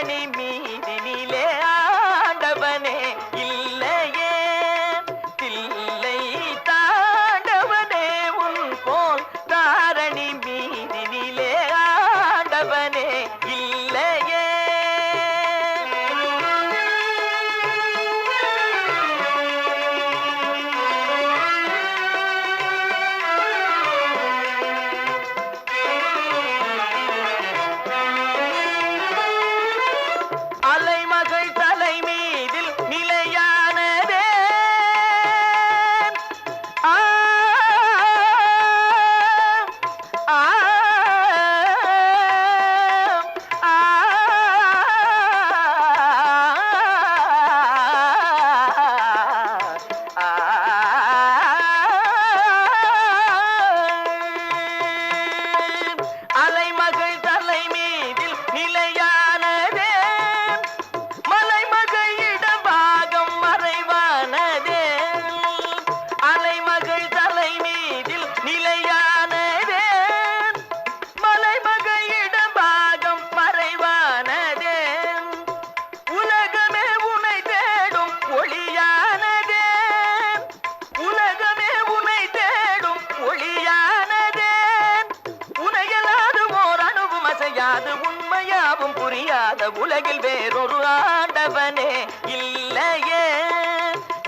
தாரணி மீதினிலே ஆண்டவனே இல்லையே தில்லை தாண்டவனே உன் போல் தாரணி மீதினிலே ஆண்டவனே இல்லையே. உண்மையாவும் புரியாத உலகில் வேறொரு ஆண்டவனே இல்லையே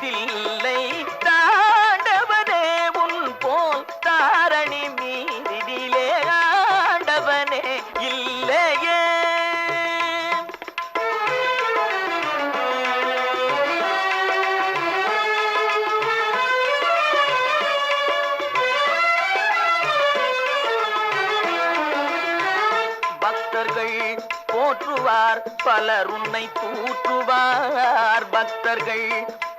தில்லை தாண்டவனே உன் போல் தாரணி மீதினிலே ஆண்டவனே இல்லையே. பக்தர்கள் போற்றுவார் பலர் உன்னை தூற்றுவார் பக்தர்கள்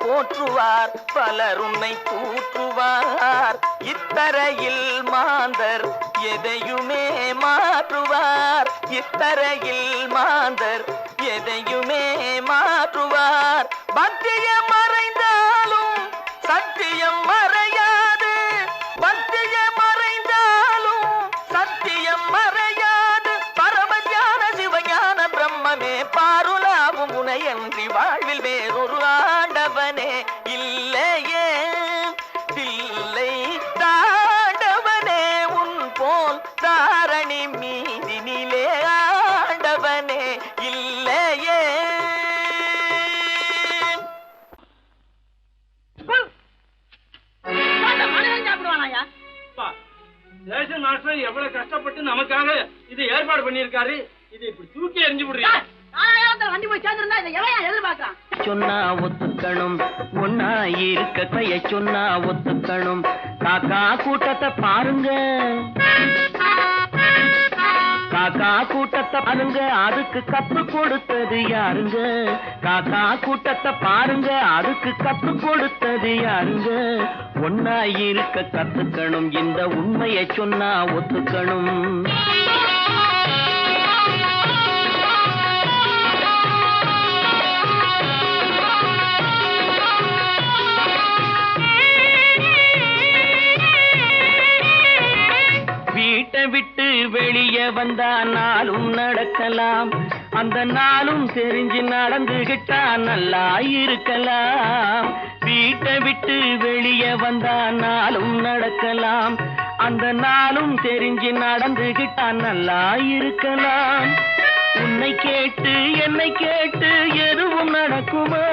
போற்றுவார் பலர் உன்னை தூற்றுவார் இத்தரையில் மாந்தர் எதையுமே மாற்றுவார் இத்தரையில் மாந்தர் எதையுமே மாற்றுவார் பக்தியம் மறைந்தாலும் சத்தியம் மறையாது பக்தியம் மறைந்தாலும் சத்தியம் மறையாது பரமஞான சிவஞான பிரம்மமே பாருலாவும் உனையன்றி வாழ்வில் வேறொரு ஆண்டவனே இல்லையே தில்லை தாண்டவனே உன் போல் தாரணி மீதினிலே ஆண்டவனே இல்லையே. ரேஷன் மாஸ்டர் எவ்வளவு கஷ்டப்பட்டு நமக்காக இது ஏற்பாடு பண்ணிருக்காரு. இது இப்படி தூக்கி எறிஞ்சு விடுறீங்க. சொன்னா ஒத்துக்கணும் ஒன்னா இருக்க கைய சொன்னா ஒத்துக்கணும். காக்கா கூட்டத்தை பாருங்க காக்கா கூட்டத்தை பாருங்க அதுக்கு கப்பு கொடுத்தது யாருங்க. காக்கா கூட்டத்தை பாருங்க அதுக்கு கப்பு கொடுத்தது யாருங்க. ஒன்னா இருக்க கத்துக்கணும் இந்த உண்மையை சொன்னா ஒத்துக்கணும். வீட்டை விட்டு வெளியே வந்தா நாளும் நடக்கலாம் அந்த நாளும் தெரிஞ்சு நடந்துகிட்டா நல்லா இருக்கலாம். வீட்டை விட்டு வெளியே வந்தா நாளும் நடக்கலாம் அந்த நாளும் தெரிஞ்சு நடந்துகிட்டா நல்லா இருக்கலாம். உன்னை கேட்டு என்னை கேட்டு எதுவும் நடக்குமா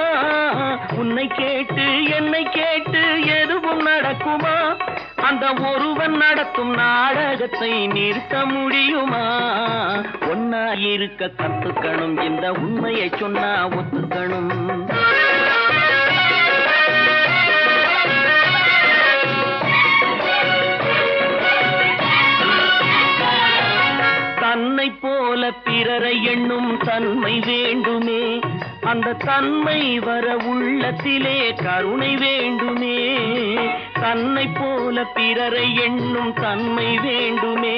உன்னை கேட்டு என்னை கேட்டு எதுவும் நடக்குமா. அந்த ஒருவன் நடத்தும் நாடகத்தை நிறுத்த முடியுமா. ஒன்னா இருக்க கத்துக்கணும் இந்த உண்மையை சொன்னா ஒத்துக்கணும். தன்னை போல பிறரை எண்ணும் தன்மை வேண்டுமே அந்த தன்மை வர உள்ளத்திலே கருணை வேண்டுமே. தன்னை போல பிறரை எண்ணும் தன்மை வேண்டுமே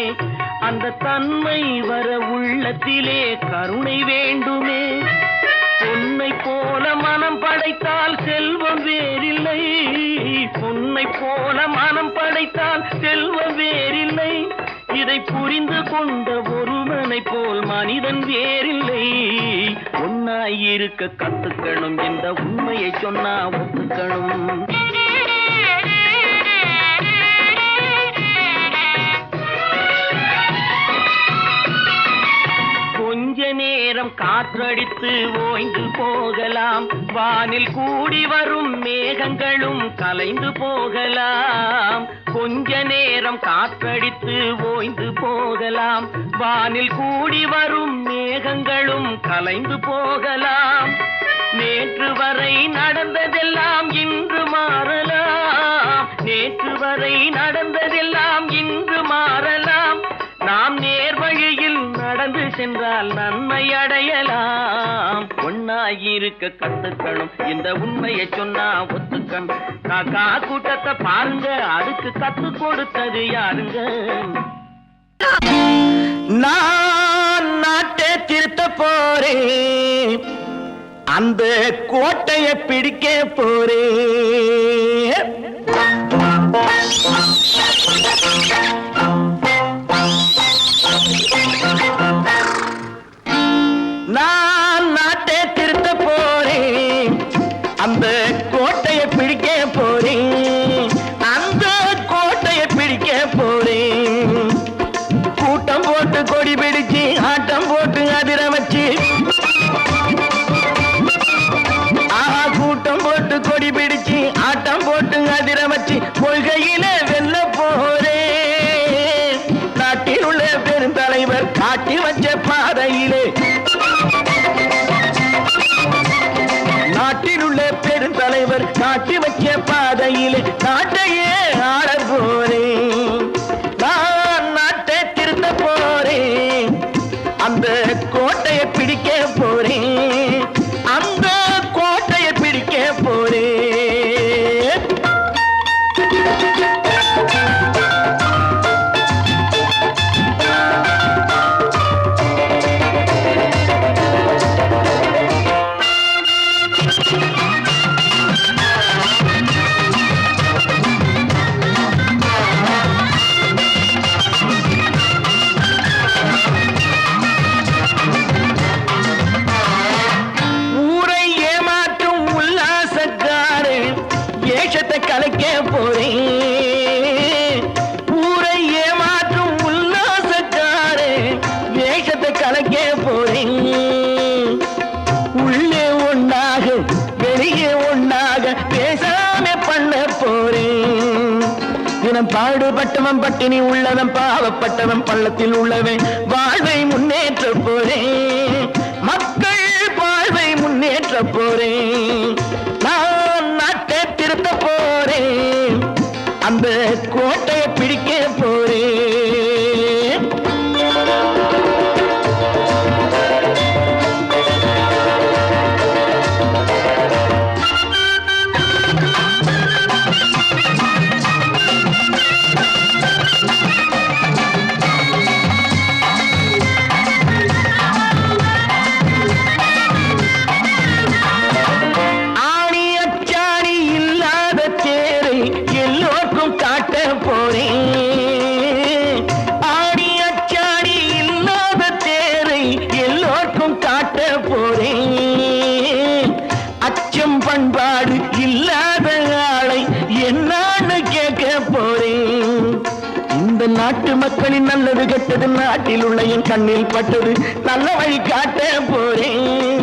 அந்த தன்மை வர உள்ளத்திலே கருணை வேண்டுமே. பொன்னை போல மனம் படைத்தால் செல்வம் வேறில்லை பொன்னை போல மனம் படைத்தால் செல்வம் வேறில்லை. இதை புரிந்து கொண்ட ஒருவனை போல் மனிதன் வேறில்லை. இருக்க கத்துக்கணும், இந்த உண்மையை சொன்னா ஒத்துக்கணும். கொஞ்ச நேரம் காற்றடித்து ஓய்ந்து போகலாம், வானில் கூடி வரும் மேகங்களும் கலைந்து போகலாம். கொஞ்ச நேரம் காற்றடித்து ஓய்ந்து போகலாம், வானில் கூடி வரும் மேகங்களும் கலைந்து போகலாம். நேற்று வரை நடந்ததெல்லாம் இன்று மாறலாம், நேற்று வரை நடந்ததெல்லாம் இன்று மாறலாம். நாம் நேர் வழியில் நடந்து சென்றால் நன்மை அடையலாம். ஒன்னாயிருக்க கத்துக்கணும், இந்த உண்மையை சொன்னா ஒத்துக்கணும். காக்கா கூட்டத்தை பாருங்க, அதுக்கு கத்து கொடுத்தது யாருங்க? நான் நாட்டை திருத்த போறேன், அந்த கோட்டையை பிடிக்க போறேன். நான் நாட்டை திருத்த போறேன், அந்த கோட்டையை பிடிக்க போறேன், அந்த கோட்டையை பிடிக்க போறேன். கூட்டம் போட்டு கொடி பிடிச்சு ஆட்டம் போட்டு அதிர வச்சு, கூட்டம் போட்டு கொடி பிடிச்சு ஆட்டம் போட்டு அதிர வச்சு கொள்கையில வெல்ல போறேன். நாட்டில் உள்ள பெருந்தலைவர் காட்டி வச்ச பாதையிலே, நாட்டில் உள்ள பெருந்தலைவர் காட்டி வச்ச பாதையிலே நாட்டையே ஆள போறேன். நான் நாட்டை திருத்த போறேன், அந்த கோட்டையை பிடிக்க போறேன், அந்த கோட்டையை பிடிக்க போறேன். கலைக்க போறேன், ஊரை ஏமாற்றும் உல்லாசக்காரே வேஷத்தை கலைக்க போறேன். உள்ளே ஒன்னாக வெளியே ஒன்னாக பேசாம பண்ண போறேன். தினம் பாடுபட்டவன் பட்டினி உள்ளவன் பாவப்பட்டவன் பள்ளத்தில் உள்ளவன் வாழ்வை முன்னேற்ற போறேன், மக்கள் வாழ்வை முன்னேற்ற போறேன். நான் நாட்டை திருத்த போறேன், அந்த கோட்டையை பிடிக்க போறேன். பண்பாடு இல்லாத ஆளை என்னான்னு கேட்க போறேன். இந்த நாட்டு மக்களின் நல்லது கெட்டது நாட்டில் உள்ள என் கண்ணில் பட்டது, நல்ல வழி காட்ட போறேன்,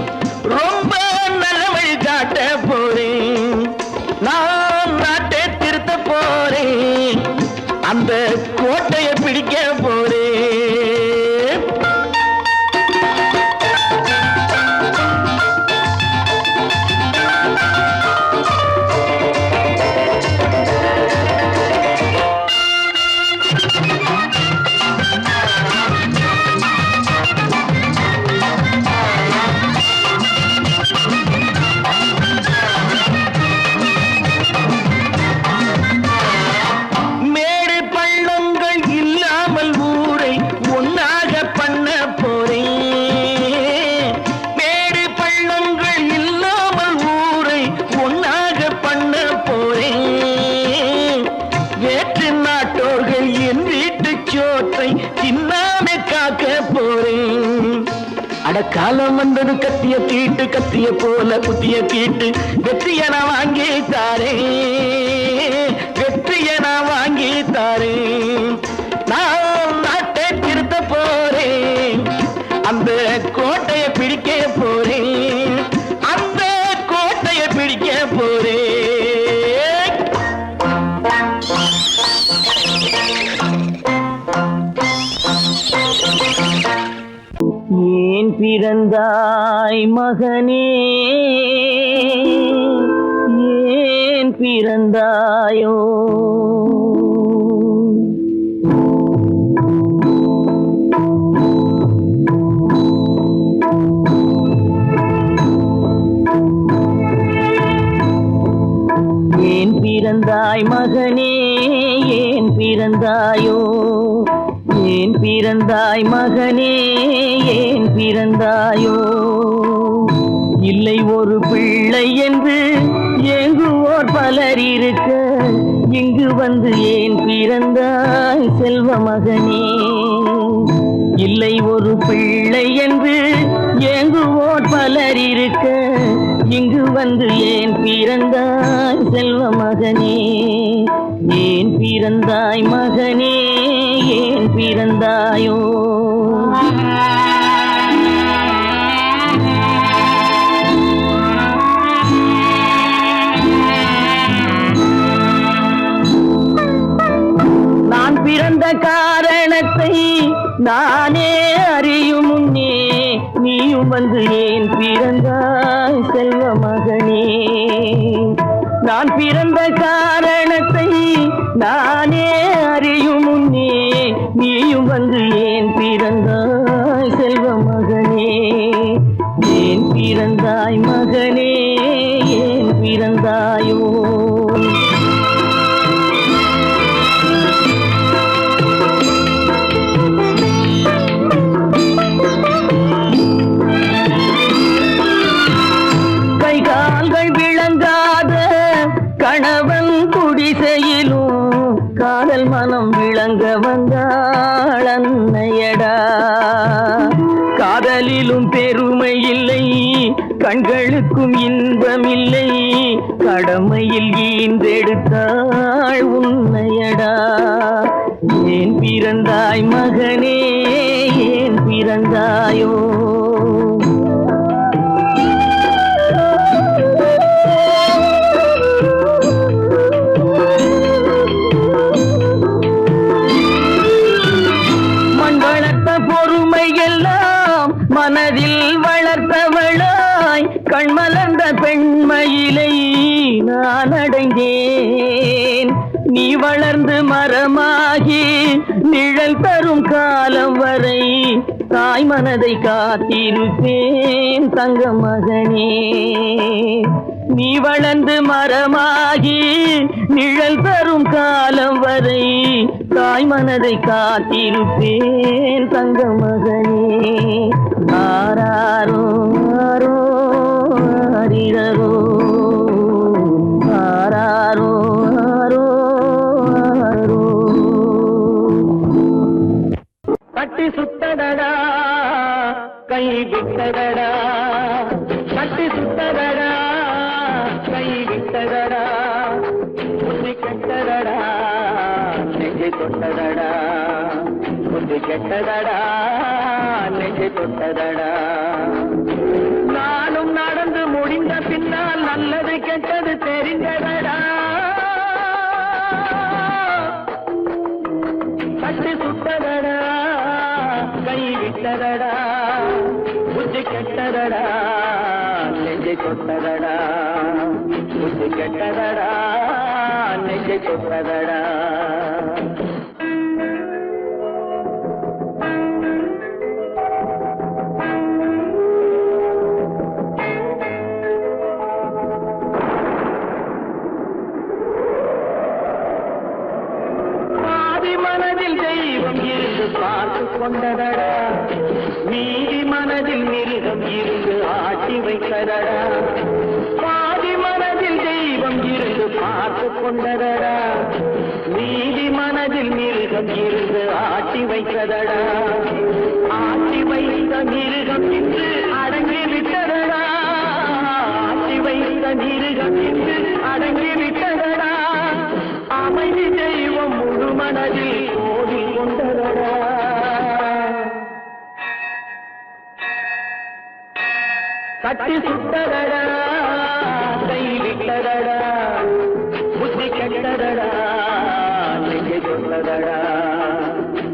ரொம்ப நல்ல வழி காட்ட போறேன். நான் நாட்டை திருத்த போறேன், அந்த கோட்டையை பிடிக்க போறேன். ஒரு கத்திய போல குத்திய கீட்டு வெற்றிய நான் வாங்கி தாரே வெற்றிய நான் வாங்கி தாரே நான் நாட்டை திருத்த போறேன் அந்த கோட்டையை பிடிக்க போறேன் அந்த கோட்டையை பிடிக்க போறேன் ஏன் பிறந்தாய் மகனே ஏன் பிறந்தாயோ ஏன் பிறந்தாய் மகனே ஏன் பிறந்தாயோ ஏன் பிறந்தாய் மகனே ஏன் பிறந்தாயோ இல்லை ஒரு பிள்ளை என்று ஏங்குவோர் பலர் இருக்க இங்கு வந்து ஏன் பிறந்தாய் செல்வ மகனே இல்லை ஒரு பிள்ளை என்று ஏங்குவோர் பலர் இருக்க இங்கு வந்து ஏன் பிறந்தாய் செல்வ மகனே ஏன் பிறந்தாய் மகனே ஏன் பிறந்தாயோ நான் பிறந்த காரணத்தை நானே அறியும் முன்னே நீயும் வந்து ஏன் பிறந்தாய் செல்வ மகனே நான் பிறந்த காரணத்தை நானே அறியும் முன்னே நீயும் வந்து ஏன் பிறந்தாய் செல்வ மகனே ஏன் பிறந்தாய் மகனே ஏன் பிறந்தாயோ கணவன் குடிசையிலும் காதல் மனம் விளங்க வந்தாள் அன்னையடா காதலிலும் பெருமை இல்லை கண்களுக்கும் இன்பமில்லை கடமையில் ஈன்றெடுத்தாள் உன்னையடா ஏன் பிறந்தாய் மகனே ஏன் பிறந்தாயோ மனதில் வளர்த்தவளாய் கண்மலர்ந்த பெண்மயிலை நான் அடைந்தேன் நீ வளர்ந்து மரமாகி நிழல் தரும் காலம் வரை தாய் மனதை காத்திருப்பேன் தங்க மகனே நீ வளர்ந்து மரமாகி நிழல் தரும் காலம் வரை தாய் மனதை காத்திருப்பேன் தங்க மகனே ஆராரோ ஆரோ ஆரிரரோ ஆராரோ ஆரோ ஆரோ கட்டி சுத்தடடா கை விட்டடடா கட்டி சுத்தடடா கை விட்டடடா புத்தி கெட்டடடா நெஞ்சை தொட்டடடா புத்தி கெட்டடடா நெஞ்சை தொட்டதடா நானும் நடந்து முடிந்த பின்னால் நல்லது கெட்டது தெரிந்ததடா கட்டி சுட்டதடா கை விட்டதடா புத்தி கெட்டதடா நெஞ்சை தொட்டதடா புத்தி கெட்டதடா நெஞ்சை தொட்டதடா பார்த்து கொண்டதடா மீதி மனதில் மிருகம் இருந்து ஆட்டி வைத்ததடா பாதி மனதில் தெய்வம் இருந்து பார்த்து கொண்டதடா மீதி மனதில் மிருகம் இருந்து ஆட்டி வைத்ததடா ஆட்டி வைத்த மிருகம் இன்று அடங்கிவிட்டு கட்டி சுட்டதடா கை விட்டதடா புத்தி கெட்டதடா நெஞ்சை தொட்டதடா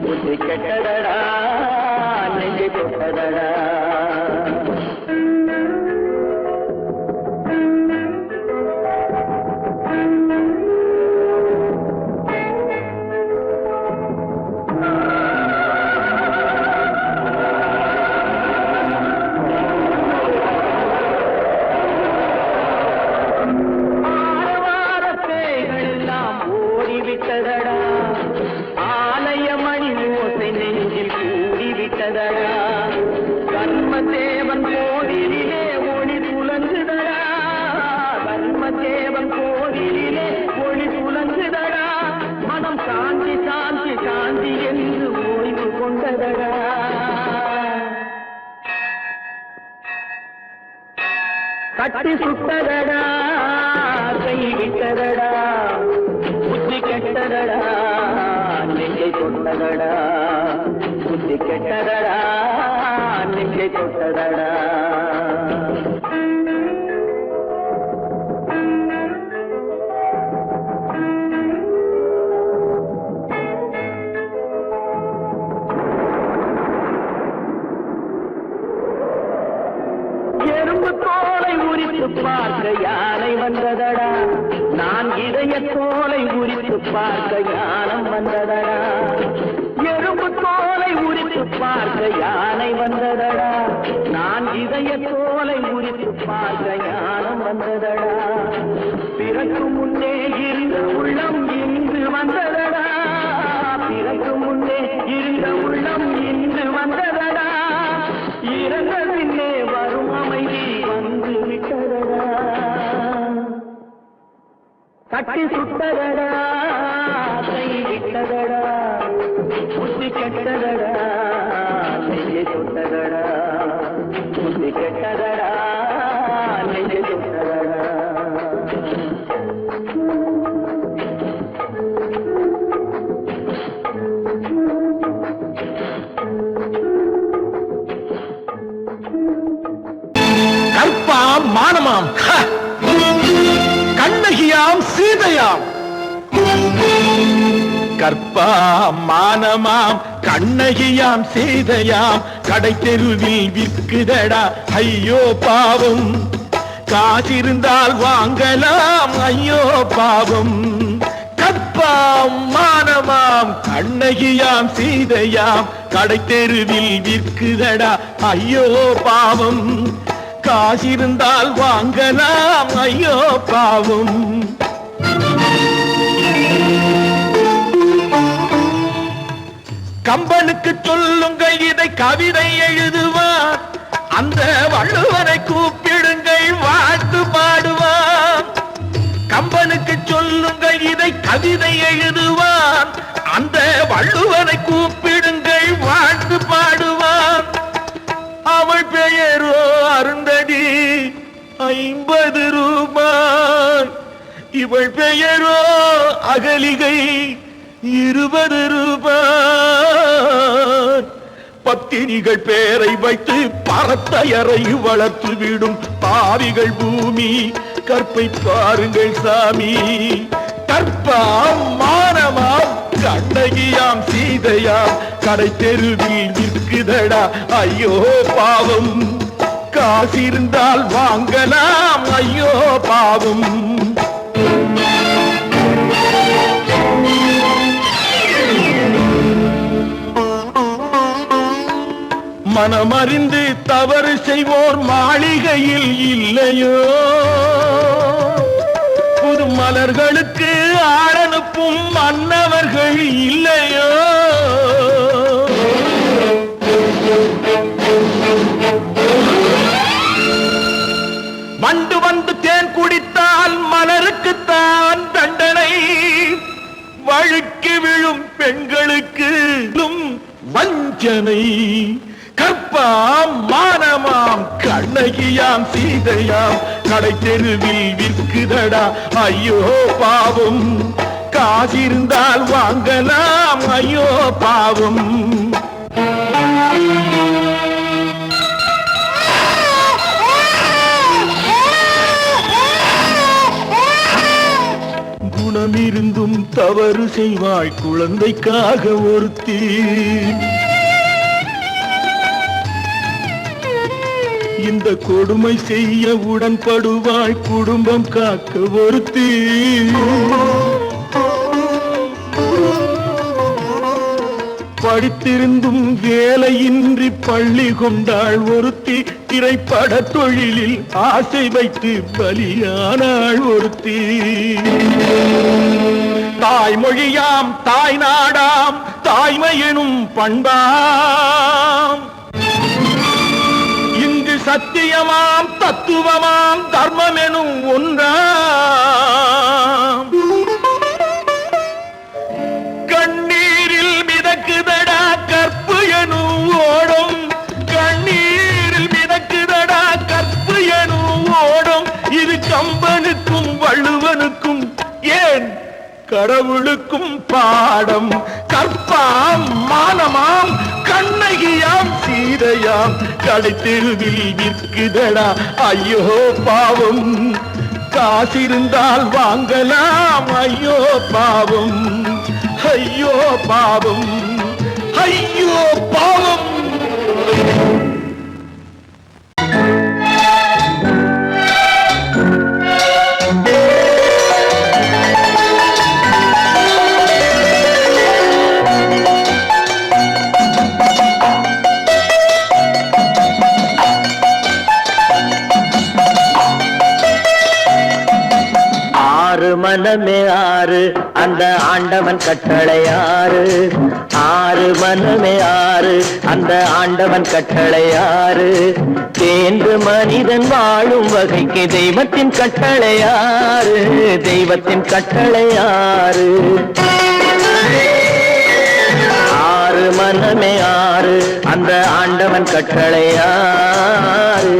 புத்தி கெட்டதடா நெஞ்சை தொட்டதடா கர்மதேவன் கோவிலிலே ஒளி துலங்குதடா கர்மதேவன் கோவிலிலே ஒளி துலங்குதடா மனம் சாந்தி சாந்தி சாந்தி என்று ஓய்வு கொண்டதடா கட்டி சுட்டதடா கை விட்டதடா புத்தி கெட்டதடா நெஞ்சை தொட்டதடா புத்தி கெட்டதடா நெஞ்சை தொட்டதடா எறும்பு தோலை உரித்து பார்க்க யானை வந்ததடா நான் இதய தோலை உரித்து பார்க்க யானம் வந்ததடா எறும்பு தோலை உரித்து பார்க்க யானை வந்ததடா நான் இதய தோலை உரித்து பார்க்க யானம் வந்ததடா பிறகு முன்னே இருந்த உள்ளம் இன்று வந்ததடா பிறகு முன்னே இருந்த உள்ளம் இன்று வந்ததடா இறந்த பின்னே வரும் அமைதி வந்து விட்டதடா கட்டி சுட்டதடா கை விட்டதடா புத்தி கெட்டதடா நெஞ்சை தொட்டதடா புத்தி கெட்டதடா நெஞ்சை தொட்டதடா கற்பாம் மானமாம் கண்ணகியாம் சீதையாம் கற்பாம் மானமாம் கண்ணகியாம் சீதையாம் கடை தெருவில் விற்குதடா ஐயோ பாவம் காசிருந்தால் வாங்கலாம் ஐயோ பாவம் கற்பாம் மானமாம் கண்ணகியாம் சீதையாம் கடை தெருவில் விற்குதடா ஐயோ பாவம் காசிருந்தால் வாங்கலாம் ஐயோ பாவம் கம்பனுக்கு சொல்லுங்கள் இதை கவிதை எழுதுவார் அந்த வள்ளுவனை கூப்பிடுங்கள் வாழ்த்து பாடுவார் கம்பனுக்கு சொல்லுங்கள் இதை கவிதை எழுதுவார் அந்த வள்ளுவனை கூப்பிடுங்கள் வாழ்த்து பாடுவார் அவள் பெயரோ அருந்ததி 50 ரூபாய் இவள் பெயரோ அகலிகை 20 ரூபாய் பத்தினிகள் பேரை வைத்து பரத்தையறை வளர்த்து விடும் பாவிகள் பூமி கற்பை பாருங்கள் சாமி கற்பாம் மானமாம் கண்ணகியாம் சீதையாம் கடை தெருவில் விற்குதடா ஐயோ பாவம் காசிருந்தால் வாங்கலாம் ஐயோ பாவம் மனமறிந்து தவறு செய்வோர் மாளிகையில் இல்லையோ புது மலர்களுக்கு ஆளனுப்பும் மன்னவர்கள் இல்லையோ வண்டு வந்து தேன் குடித்தால் மலருக்குத்தான் தண்டனை வழுக்கி விழும் பெண்களுக்கு வஞ்சனை கற்பாம் மானமாம் கண்ணகியாம் சீதையாம் கடை தெருவில் விற்குதடா ஐயோ பாவம் காசிருந்தால் வாங்கலாம் ஐயோ பாவம் இருந்தும் தவறு செய்வாய் குழந்தைக்காக ஒருத்தி. இந்த கொடுமை செய்ய உடன்படுவாய் குடும்பம் காக்க ஒருத்தி. படித்திருந்தும் வேலையின்றி பள்ளி கொண்டாள் ஒருத்தி. திரைப்பட தொழிலில் ஆசை வைத்து பலியானாள் ஒருத்தி. தாய்மொழியாம் தாய் நாடாம் தாய்மையெனும் பண்பாம். இங்கு சத்தியமாம் தத்துவமாம் தர்மமெனும் ஒன்றாம். கண்ணீரில் மிதக்குதடா கற்பு எனும் ஓடும். கண்ணீரில் மிதக்குதடா கற்பு எனும் ஓடும். இது கம்பனுக்கும் வள்ளுவனுக்கும் ஏன் கடவுளுக்கும் பாடம். கற்பாம் மானமாம் கண்ணகியாம் சீதையாம் கடைத்தெருவில் விற்குதடா ஐயோ பாவம். காசிருந்தால் வாங்கலாம் ஐயோ பாவம். ஐயோ பாவம் ஐயோ பாவம். மனமே ஆறு அந்த ஆண்டவன் கட்டளை ஆறு. ஆறு மனமே ஆறு அந்த ஆண்டவன் கட்டளை ஆறு. தேர்ந்து மனிதன் வாழும் வகைக்கு தெய்வத்தின் கட்டளை ஆறு. தெய்வத்தின் கட்டளை ஆறு. ஆறு மனமே ஆறு அந்த ஆண்டவன் கட்டளை ஆறு.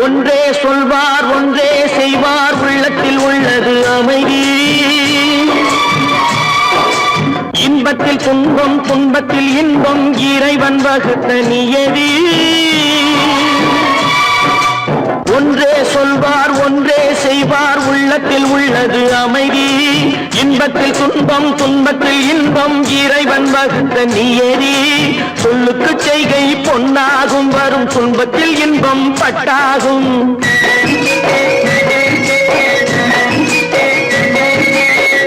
ஒன்றே சொல்வார் ஒன்றே செய்வார் உள்ளத்தில் உள்ளது அமைதி. இன்பத்தில் துன்பம் துன்பத்தில் இன்பம் இறைவன் வகுத்த நியதி. ஒன்றே சொல்வார் ஒன்றே செய்வார் உள்ளத்தில் உள்ளது அமைதி. இன்பத்தில் துன்பம் துன்பத்தில் இன்பம் இறைவன் வகுத்த நியதி. சொல்லுக்கு செய்கை பொன்னாகும் வரும் துன்பத்தில் இன்பம் பட்டாகும்.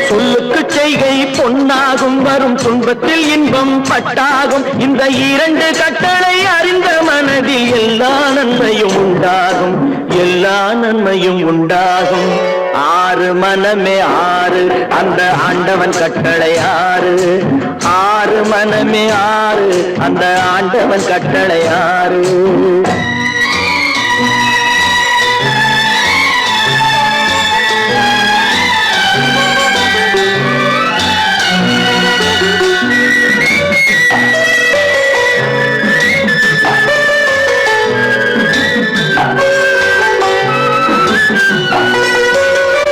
சொல்லுக்கு செய்கை பொன்னாகும் வரும் துன்பத்தில் இன்பம் பட்டாகும். இந்த இரண்டு கட்டளை அறிந்த மனதில் எல்லா நன்மையும் உண்டாகும். எல்லா நன்மையும் உண்டாகும். ஆறு மனமே ஆறு அந்த ஆண்டவன் கட்டளை ஆறு. ஆறு மனமே ஆறு அந்த ஆண்டவன் கட்டளை ஆறு.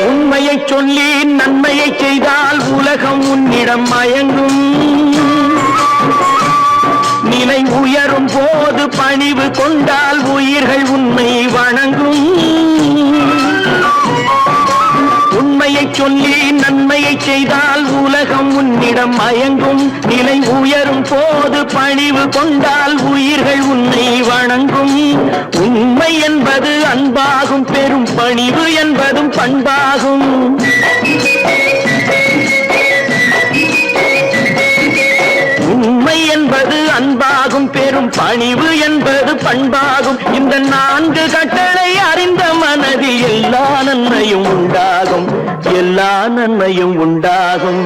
உண்மையை சொல்லி நன்மையை செய்தால் உலகம் உன்னிடம் மயங்கும். நிலை உயரும் போது பணிவு கொண்டால் உயிர்கள் உன்னை வணங்கும். உண்மையை சொல்லி நன்மையை செய்தால் உலகம் உன்னிடம் மயங்கும். நிலை உயரும் போது பணிவு கொண்டால் உயிர்கள் உன்னை வணங்கும். உண்மை என்பது அன்பாகும் பெரும் பணிவு என்பதும் பண்பாகும். உண்மை என்பது அன்பாகும் பெரும் பணிவு என்பது பண்பாகும். இந்த நான்கு கட்டளை அறிந்த மனதில் எல்லா நன்மையும் உண்டாகும். எல்லா நன்மையும் உண்டாகும்.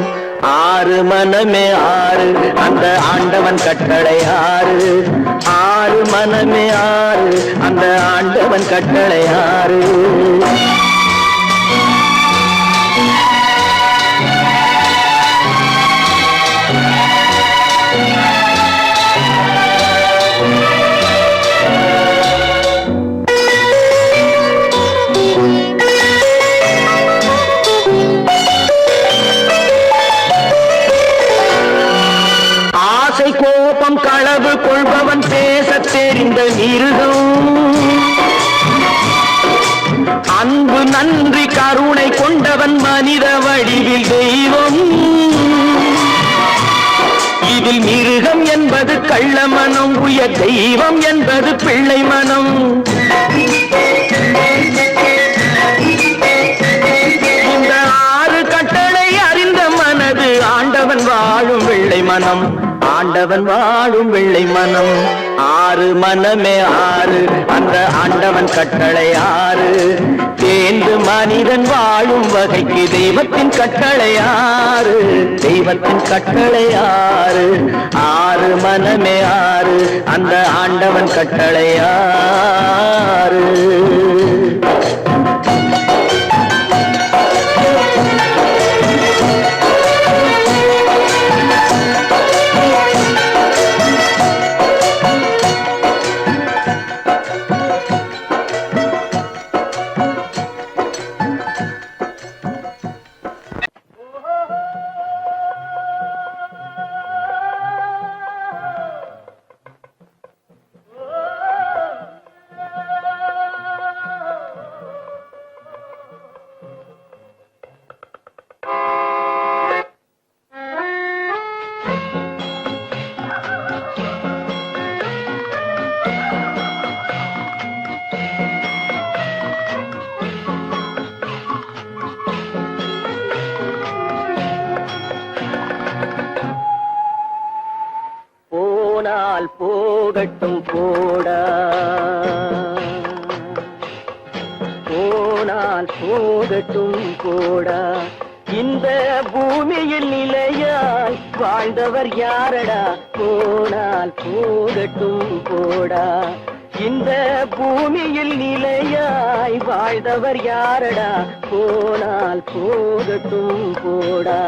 ஆறு மனமே ஆறு அந்த ஆண்டவன் கட்டளை ஆறு. ஆறு மனமே ஆறு அந்த ஆண்டவன் கட்டளை ஆறு. தெரிந்த மிருகம் அன்பு நன்றி கருணை கொண்டவன் மனித வடிவில் தெய்வம் இதில் மிருகம் என்பது கள்ள மனம் உயர் தெய்வம் என்பது பிள்ளை மனம் இந்த 6 கட்டளை அறிந்த மனது ஆண்டவன் வாழும் வெள்ளை மனம் ஆண்டவன் வாழும் வெள்ளை மனம் 6 மனமே 6 அந்த ஆண்டவன் கட்டளை 6 தேர்ந்து மனிதன் வாழும் வகைக்கு தெய்வத்தின் கட்டளை 6 தெய்வத்தின் கட்டளை 6 மனமே 6 அந்த ஆண்டவன் கட்டளை 6 போனால் போகட்டும் போடா போனால் போகட்டும் போடா இந்த பூமியில் நிலையாய் வாழ்ந்தவர் யாரடா போனால் போகட்டும் போடா இந்த பூமியில் நிலையாய் வாழ்ந்தவர் யாரடா போனால் போகட்டும் போடா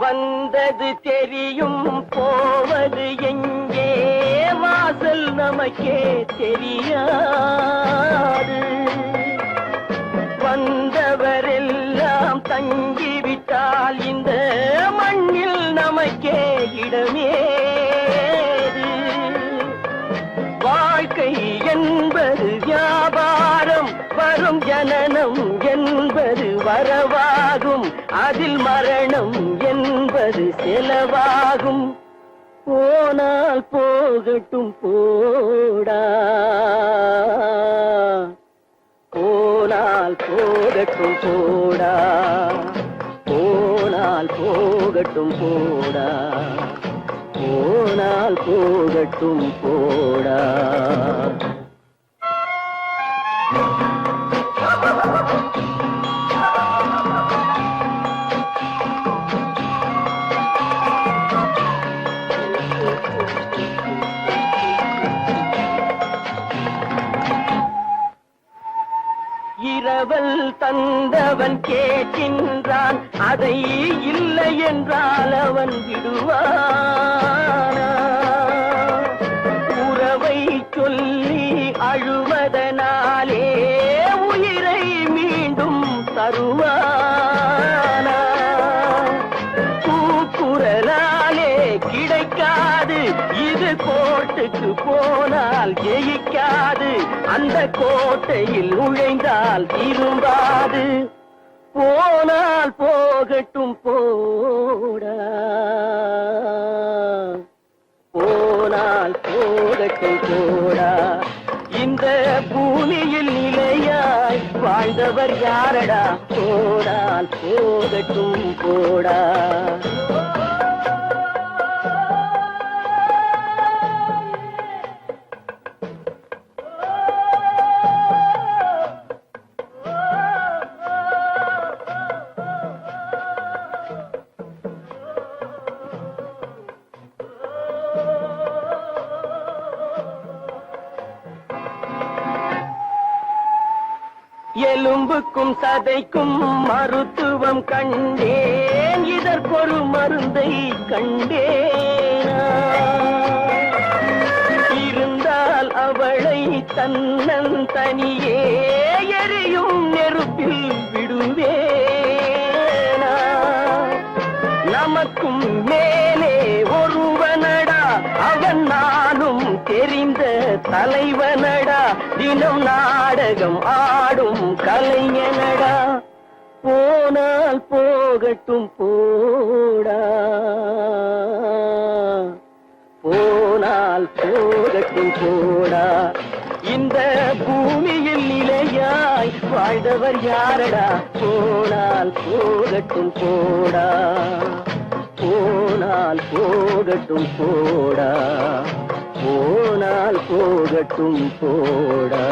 வந்தது தெரியும் போவது எங்கே வாசல் நமக்கே தெரியாது வந்தவரெல்லாம் தங்கிவிட்டால் இந்த மண்ணில் நமக்கே இடமேது வாழ்க்கை என்பது வியாபாரம் வரும் ஜனனம் என்பது வரவாகும் அதில் மரணம் என்பது செலவாகும் போனால் போகட்டும் போடா போனால் போகட்டும் போடா போனால் போகட்டும் போடா போனால் போகட்டும் போடா இரவல் தந்தவன் கேட்கின்றான் அதை இல்லை என்றால் அவன் விடுவானா உறவை சொல்லி அழுவதனாலே உயிரை மீண்டும் தருவானா கூக்குரலாலே கிடைக்காது இது கோட்டுக்கு போனால் ஜெயிக்காது அந்த கோட்டையில் நுழைந்தால் திரும்பாது போனால் போகட்டும் போடா போனால் போகட்டும் போடா இந்த பூமியில் நிலையாய் வாழ்ந்தவர் யாரடா போனால் போகட்டும் போடா எலும்புக்கும் சதைக்கும் மருத்துவம் கண்டேன், இதற்கொரு மருந்தை கண்டேனா. இருந்தால் அவளை தன்னன் தனியே எரியும் நெருப்பில் விடுவேனா. நமக்கும் மேலே ஒருவனடா, அவன் நானும் தெரிந்த தலைவனடா, தினம் நாடகம் ஆடும் கலைஞனடா. போனால் போகட்டும் போடா, போனால் போகட்டும் போடா. இந்த பூமியில் நிலையாய் வாழ்ந்தவர் யாரடா. போனால் போகட்டும் போடா, போனால் போகட்டும் போடா, போனால் போகட்டும் போடா.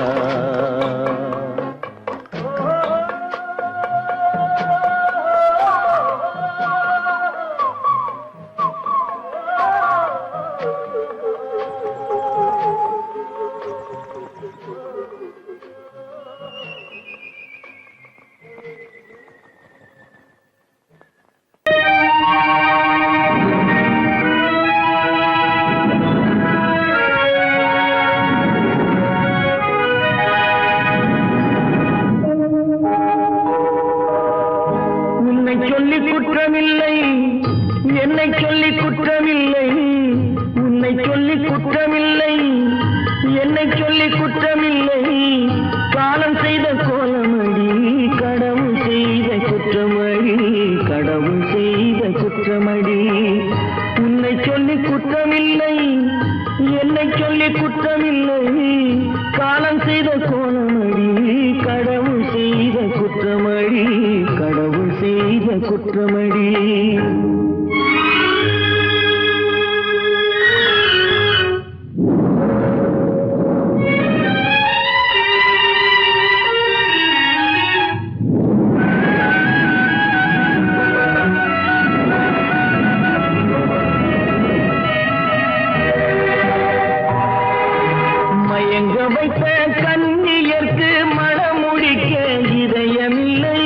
குற்றமில்லை, என்னை சொல்லி குற்றமில்லை, உன்னை சொல்லி குற்றமில்லை, என்னை சொல்லி குற்றமில்லை. காலம் செய்த கோலமடி, கடவுள் செய்த குற்றமடி, கடவுள் செய்த குற்றமடி. உன்னை சொல்லி குற்றமில்லை, என்னை சொல்லி குற்றமில்லை. காலம் செய்த கோலமடி, கடவுள் செய்த குற்றமடி, கடவுள் செய்த குற்றமடி. மயங்க வைத்த கண்ணியர்க்கு மனமுடிக்க இதயமில்லை,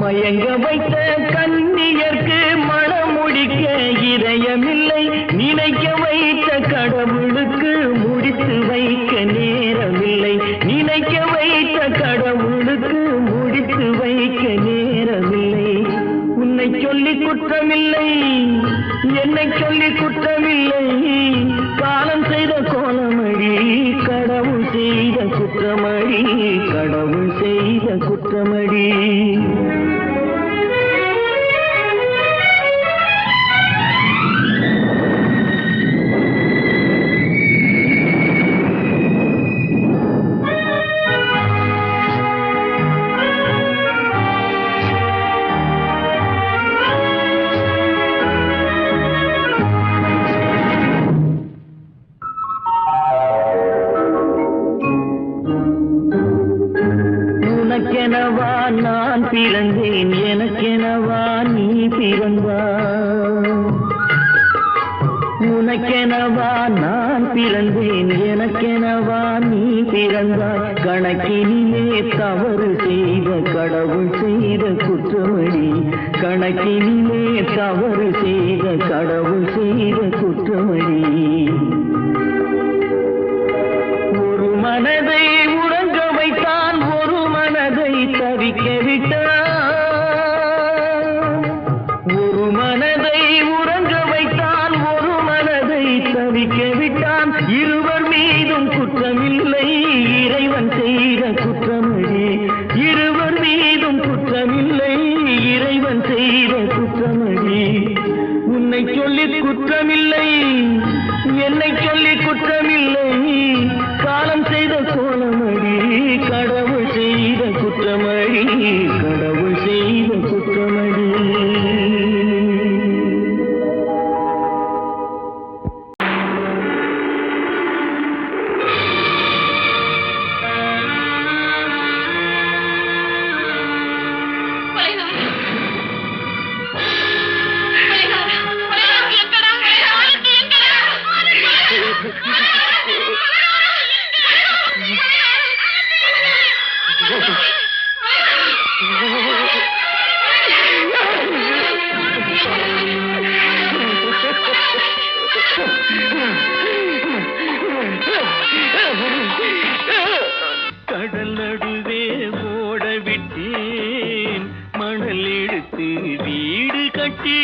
மயங்க வைத்த கண்ணியர்க்கு மனமுடிக்க இதயமில்லை. நினைக்க வைத்த கடவுளுக்கு முடித்து வைக்க நேரமில்லை, நினைக்க வைத்த கடவுளுக்கு முடித்து வைக்க நேரமில்லை. உன்னை சொல்லி குற்றமில்லை, என்னை சொல்லி குற்றமில்லை. காலம் செய்த கோலமடி, கடவுள் செய்த குற்றமடி, கடவுள் செய்த குற்றமடி. உனக்கெனவா நான் பிறந்தேன், எனக்கெனவா நீ பிறந்தாய். உனக்கெனவா நான் பிறந்தேன், எனக்கெனவா நீ பிறந்தாய். கணக்கினிலே தவறு செய்த கடவுள் செய்த குற்றமடி, கணக்கினிலே தவறு செய்த கடவுள் செய்த குற்றமடி. ஒரு மனதை உறங்க வைத்தான், ஒரு மனதை தவிக்க விட்டான். ஒரு மனதை உறங்க வைத்தான், ஒரு மனதை தவிக்க விட்டான். இருவர் மீதும் குற்றமில்லை, இறைவன் செய்த குற்றமடி. இருவர் மீதும் குற்றமில்லை, இறைவன் செய்த குற்றமடி. உன்னை சொல்லி குற்றமில்லை, என்னை சொல்லி குற்றமில்லை. காலம் செய்த கோலமடி, கடவுள் செய்த குற்றமடி, கடவுள் செய்த குற்றமடி. கட்டி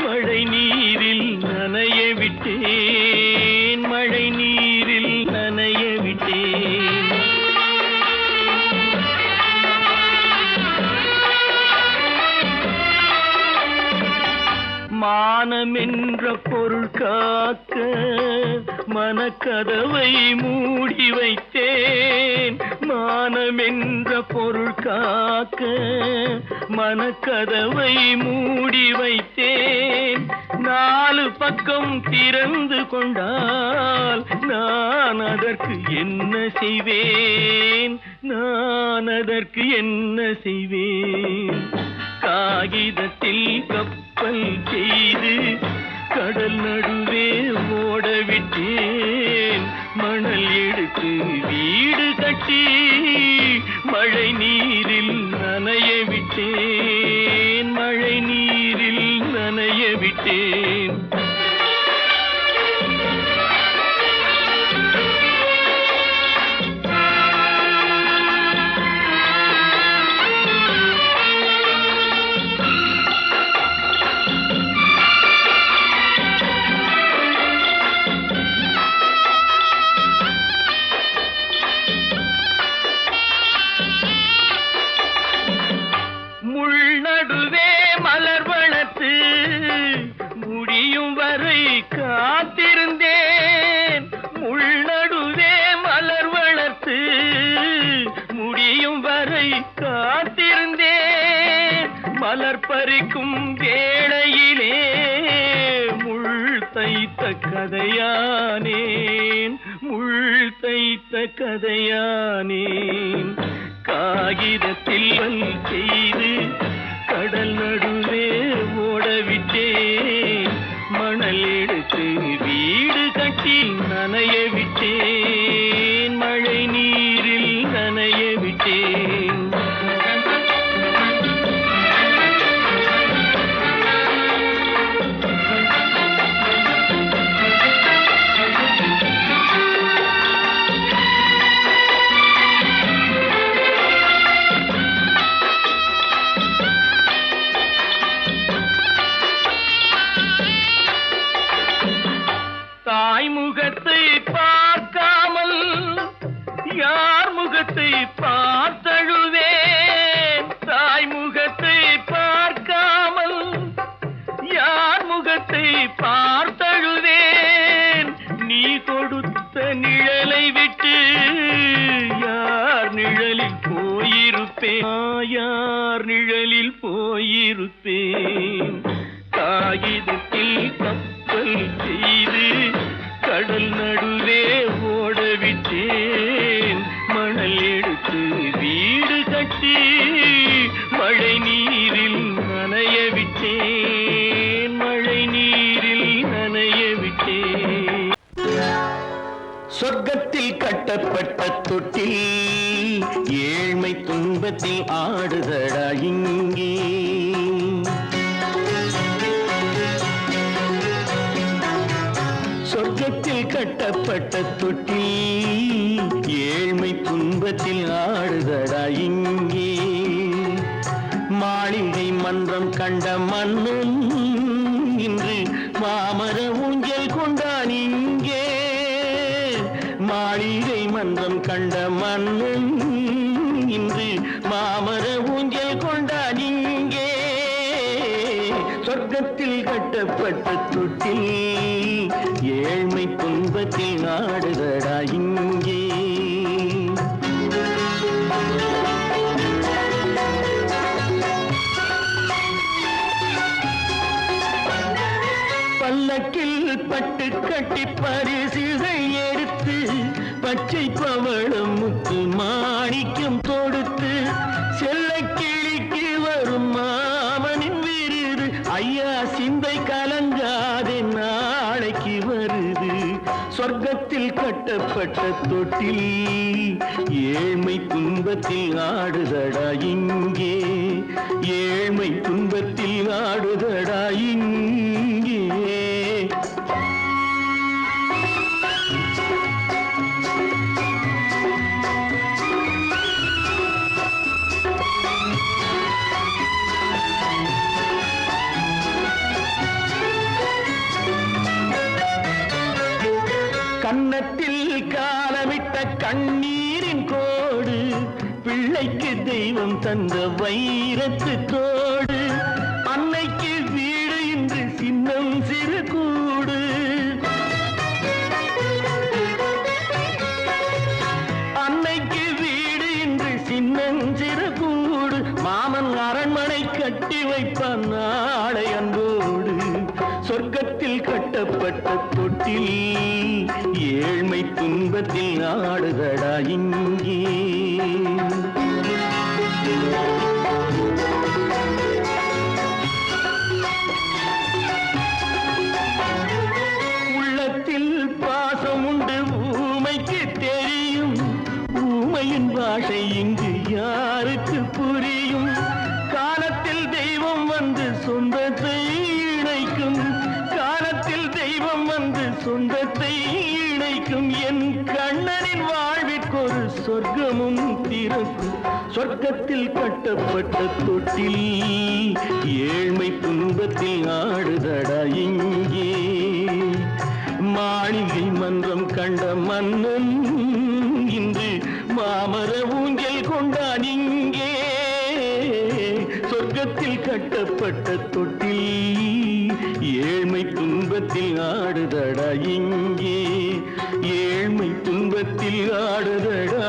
மழை நீரில் நனைய விட்டேன், மழை நீரில் நனைய விட்டேன். மானம் என்ற பொருள் காக்க மனக்கதவை மூடி வைத்தேன், மானம் என்ற பொருள் காக்க மனக்கதவை மூடி வைத்தேன். 4 பக்கம் திறந்து கொண்டால் நான் அதற்கு என்ன செய்வேன், நான் அதற்கு என்ன செய்வேன்? காகிதத்தில் கப்பல் செய்து கடல் நடுவே ஓடவிட்டேன், மணல் எடுத்து வீடு கட்டி மழை நீரில் நனைய விட்டேன், மழை நீரில் நனைய விட்டேன். நடுவே மலர் வளர்த்து முடியும் வரை காத்திருந்தேன், முள் நடுவே மலர் வளர்த்து முடியும் வரை காத்திருந்தேன். மலர் பறிக்கும் வேளையிலே முள் தைத்த கதையானேன், முள் தைத்த கதையானேன். காகிதத்தில் செய்து கடல் நடுவே ஓடவிட்டேன், மணல் எடுத்து வீடு கட்டி நனைய விட்டேன், மழை நீரில் நனைய விட்டேன். முகத்தை பார்க்காமல் யார் முகத்தை பார்த்தழுவேன், தாய் முகத்தை பார்க்காமல் யார் முகத்தை பார்த்தழுவேன். நீ கொடுத்த நிழலை விட்டு யார் நிழலில் போயிருப்பேன், யார் நிழலில் போயிருப்பேன். காகிதத்தில் கப்பல் செய்து கடல் நடுவே ஓடவிட்டேன், மணல் எடுத்து வீடு கட்டி மழை நீரில் நனைய விட்டேன், மழை நீரில் நனைய விட்டேன். சொர்க்கத்தில் கட்டப்பட்ட தொட்டில் ஏழ்மை துன்பத்தில் ஆடுதடா இங்கே. சொர்க்கத்தில் கட்டப்பட்ட தொட்டி ஏழ்மை துன்பத்தில் ஆடுதடா இங்கே. மாளிகை மன்றம் கண்ட மன்னன் இன்று மாமர ஊஞ்சல் கொண்டான் இங்கே. மாளிகை மன்றம் கண்ட மன்னன் இன்று மாமர ஊஞ்சல் கொண்டான் இங்கே. சொர்க்கத்தில் கட்டப்பட்ட தொட்டில் ஏழ்மை துன்பத்தில் ஆடுதடா இங்கே. பல்லக்கில் பட்டு கட்டி பரிசுகள் எடுத்து பச்சை பவளம் முத்து மாணிக்கம் தொடுத்து செல்ல கிளிக்கு வரும் மாமனின் விருது. ஐயா சிந்தை கலங்காதே நாளைக்கு வருது. சொர்க்கத்தில் கட்டப்பட்ட தொட்டில் ஏழ்மை துன்பத்தில் ஆடுதடா இங்கே. ஏழ்மை துன்பத்தில் ஆடுதடா இங்கே. கன்னத்தில் காலமிட்ட கண்ணீரின் கோடு, பிள்ளைக்கு தெய்வம் தந்த வைரத்து தோடு, அன்னைக்கு வீடு இன்று சின்னம் சிறு கூடு, அன்னைக்கு வீடு இன்று சின்னஞ்சிறு கூடு, மாமன் அரண்மனை கட்டி வைப்பான் நாளை அன்போடு, சொர்க்கத்தில் கட்டப்பட்ட தொட்டில் ஏழ்மை துன்பத்தில் ஆடுதடா இங்கே. உள்ளத்தில் பாசம் உண்டு ஊமைக்கு தெரியும், ஊமையின் பாஷை இங்கு யாருக்கு புரியும், காலத்தில் தெய்வம் வந்து சொந்தத்தை இணைக்கும், காலத்தில் தெய்வம் வந்து சொந்தத்தை இணைக்கும், என் கண்ணனின் வாழ்விற்கொரு சொர்க்கமும் திறக்கும், சொர்க்கத்தில் கட்டப்பட்ட தொட்டில் ஏழ்மை துன்பத்தில் ஆடுதடா இங்கே. மாளிகை மன்றம் கண்ட மன்னன் இன்று மாமர ஊஞ்சல் கொண்டான் இங்கே, சொர்க்கத்தில் கட்டப்பட்ட தொட்டில் ஏழ்மை துன்பத்தில் ஆடுதடா இங்கே, ஏழ்மை துன்பத்தில் ஆடுதடா